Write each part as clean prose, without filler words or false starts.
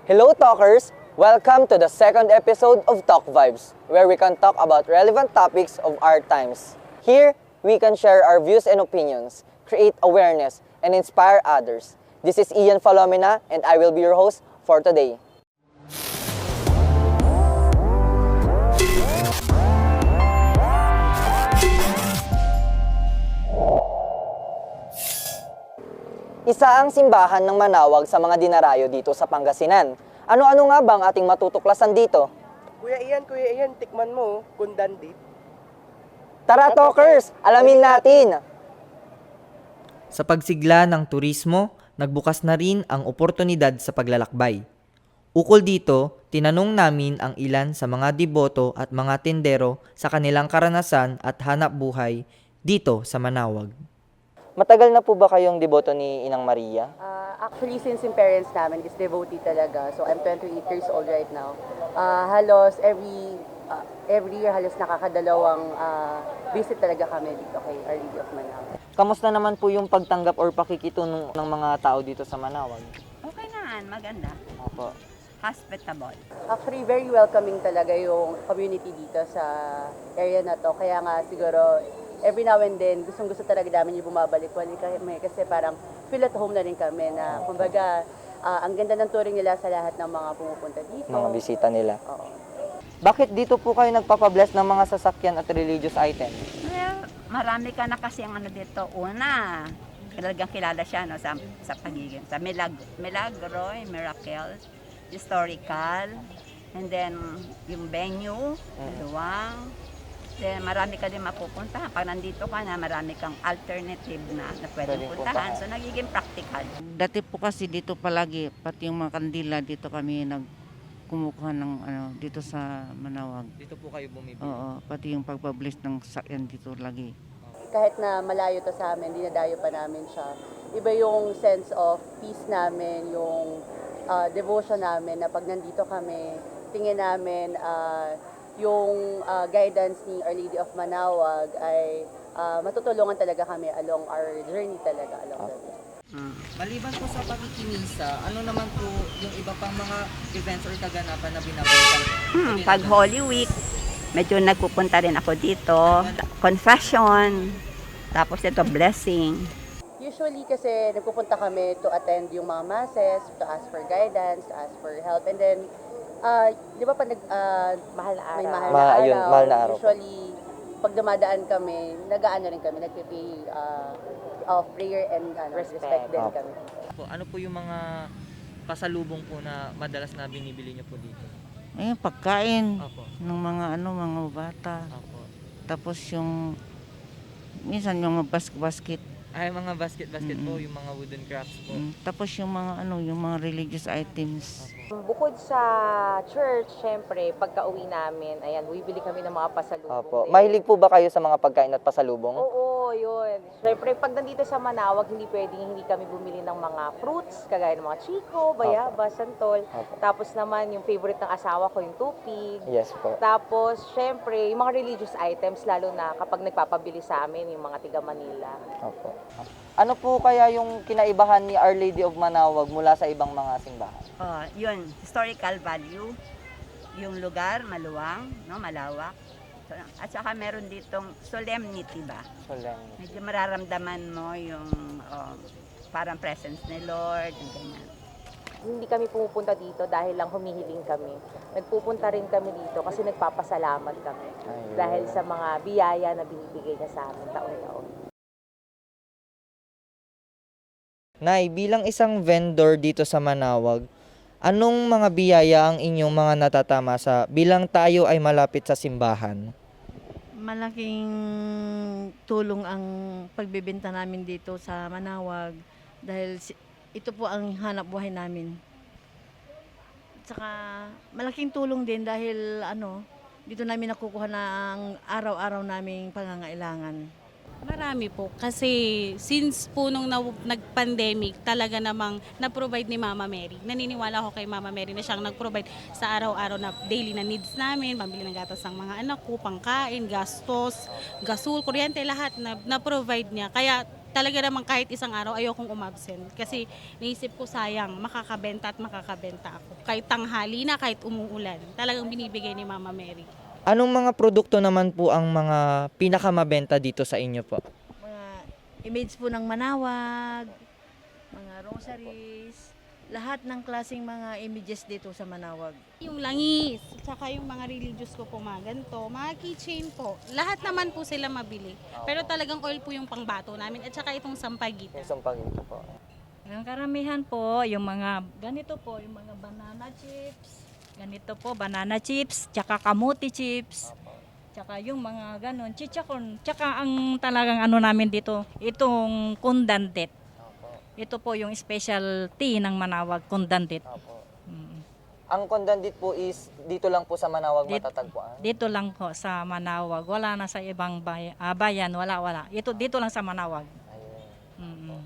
Hello talkers! Welcome to the second episode of Talk Vibes, where we can talk about relevant topics of our times. Here, we can share our views and opinions, create awareness, and inspire others. This is Ian Falomena, and I will be your host for today. Isa ang simbahan ng Manawag sa mga dinarayo dito sa Pangasinan. Ano-ano nga bang ating matutuklasan dito? Kuya Ian, tikman mo, kundan dip. Tara talkers, alamin natin! Sa pagsigla ng turismo, nagbukas na rin ang oportunidad sa paglalakbay. Ukol dito, tinanong namin ang ilan sa mga deboto at mga tendero sa kanilang karanasan at hanap buhay dito sa Manawag. Matagal na po ba kayong deboto ni Inang Maria? Actually, since yung parents namin is devotee talaga, so I'm 28 years old right now. Halos every year, halos nakakadalawang visit talaga kami dito kay Our Lady of Manawag. Kamusta naman po yung pagtanggap or pakikitunong ng mga tao dito sa Manawag? Okay naman, maganda. Opo. Hospitable. Actually, very welcoming talaga yung community dito sa area na to. Kaya nga siguro, every now and then, gustong-gusto talaga namin yung bumabalik kami kasi parang feel at home na rin kami na kumbaga, ang ganda ng touring nila sa lahat ng mga pumupunta dito. Mga bisita nila. Oo. Bakit dito po kayo nagpapabless ng mga sasakyan at religious items? Well, marami ka na kasi ang ano dito. Una, talagang kilala siya no, sa pagiging. Sa milagro, miracles, historical, and then yung venue, luwang. Then marami ka din mapupuntahan. Pag nandito ka na, marami kang alternative na pwedeng puntahan. So nagiging practical. Dati po kasi dito palagi, pati yung mga kandila, dito kami kumukuha ng dito sa Manawag. Dito po kayo bumibili? Oo, pati yung pagpabliss ng sakyan dito lagi. Kahit na malayo to sa amin, dinadayo pa namin siya. Iba yung sense of peace namin, yung devotion namin na pag nandito kami, tingin namin yung guidance ni Our Lady of Manawag ay matutulungan talaga kami along our journey talaga along the way. Maliban po sa pagkikimisa, ano naman po yung iba pang mga events or kaganapan na binabantan? Pag Holy Week, medyo nagpupunta rin ako dito. Confession, tapos ito blessing. Usually kasi nagpupunta kami to attend yung mga masses, to ask for guidance, to ask for help, and then di ba pag mahal na araw, Mahal na araw. Usually, pag dumadaan kami, nag-aano rin kami, nagpipay of prayer and respect din kami. Ano po yung mga pasalubong po na madalas na binibili niyo po dito? Ayun, pagkain Opo. ng mga mga bata. Opo. Tapos yung minsan yung mga basket. Ay, mga basket po, yung mga wooden crafts po. Tapos yung mga yung mga religious items. Bukod sa church, syempre, pagka-uwi namin, ayan, bibili kami ng mga pasalubong. Opo. din. Mahilig po ba kayo sa mga pagkain at pasalubong? Oo, yun. Syempre, pag nandito sa Manawag, hindi pwedeng hindi kami bumili ng mga fruits, kagaya ng mga chiko, bayaba, santol. Opo. Tapos naman, yung favorite ng asawa ko, yung tupig. Yes po. Tapos, syempre, yung mga religious items, lalo na kapag nagpapabili sa amin, yung mga tiga Manila. Opo. Ano po kaya yung kinaibahan ni Our Lady of Manawag mula sa ibang mga simbahan? Yun, historical value. Yung lugar, maluwang, no, malawak. So, at saka meron ditong solemnity ba? Solemn. Medyo mararamdaman mo yung parang presence ni Lord, yung ganyan. Hindi kami pumupunta dito dahil lang humihiling kami. Nagpupunta rin kami dito kasi nagpapasalamat kami. Ayun. Dahil sa mga biyaya na binibigay niya sa amin taon-taon. Nay, bilang isang vendor dito sa Manawag, anong mga biyaya ang inyong mga natatama bilang tayo ay malapit sa simbahan? Malaking tulong ang pagbebenta namin dito sa Manawag dahil ito po ang hanap buhay namin. Tsaka malaking tulong din dahil dito namin nakukuha ng araw-araw naming pangangailangan. Marami po. Kasi since po nung nag-pandemic, talaga namang na-provide ni Mama Mary. Naniniwala ako kay Mama Mary na siyang nag-provide sa araw-araw na daily na needs namin, pambili ng gatas ng mga anak ko, pangkain, gastos, gasul, kuryente, lahat na provide niya. Kaya talaga naman kahit isang araw ayokong umabsent. Kasi naisip ko sayang, makakabenta at makakabenta ako. Kahit tanghali na, kahit umuulan, talagang binibigay ni Mama Mary. Anong mga produkto naman po ang mga pinakamabenta dito sa inyo po? Mga image po ng Manawag, mga rosaries, lahat ng klaseng mga images dito sa Manawag. Yung langis, tsaka yung mga religious ko po mga ganito, mga keychain po. Lahat naman po sila mabili. Pero talagang oil po yung pangbato namin at saka itong sampagita. Yung sampagita po. Ang karamihan po, yung mga ganito po, yung mga banana chips. Ganito po, banana chips, tsaka kamuti chips. Tsaka yung mga ganon, chichakon. Tsaka ang talagang ano namin dito, itong kundandet. Ito po yung specialty ng Manawag, kundandet. Ang kondandit po is dito lang po sa Manawag Dito- matatagpuan. Dito lang po sa Manawag. Wala na sa ibang bayan, wala. Dito lang sa Manawag. Mm.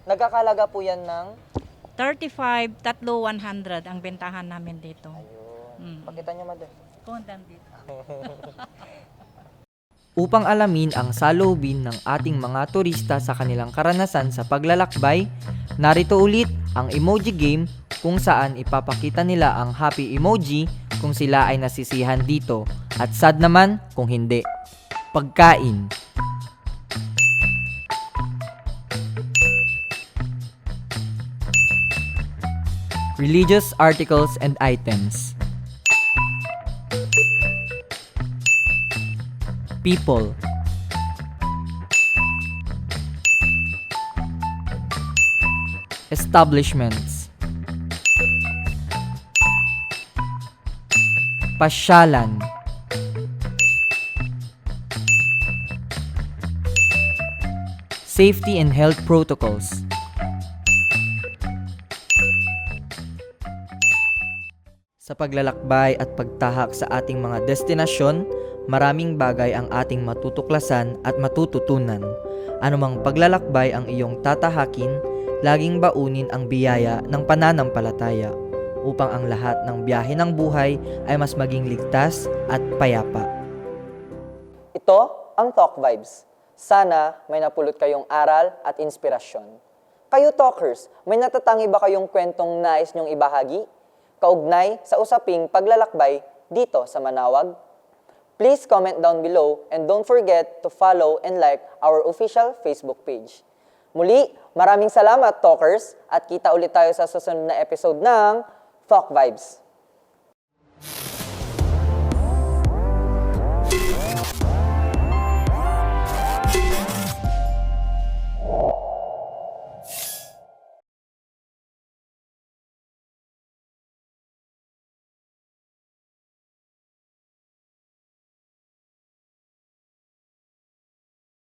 Nagkakalaga po yan ng 35, 100 ang bentahan namin dito. Mm. pakita nyo madam. Kundandet. Upang alamin ang saloobin ng ating mga turista sa kanilang karanasan sa paglalakbay, narito ulit ang emoji game kung saan ipapakita nila ang happy emoji kung sila ay nasisihan dito at sad naman kung hindi. Pagkain. Religious articles and items. People. Establishments. Pasyalan. Safety and health protocols. Sa paglalakbay at pagtahak sa ating mga destinasyon, maraming bagay ang ating matutuklasan at matututunan. Anumang paglalakbay ang iyong tatahakin, laging baunin ang biyaya ng pananampalataya upang ang lahat ng biyahe ng buhay ay mas maging ligtas at payapa. Ito ang Talk Vibes. Sana may napulot kayong aral at inspirasyon. Kayo talkers, may natatangi ba kayong kwentong nais nyong ibahagi? Kaugnay sa usaping paglalakbay dito sa Manawag? Please comment down below and don't forget to follow and like our official Facebook page. Muli, maraming salamat talkers at kita ulit tayo sa susunod na episode ng Talk Vibes.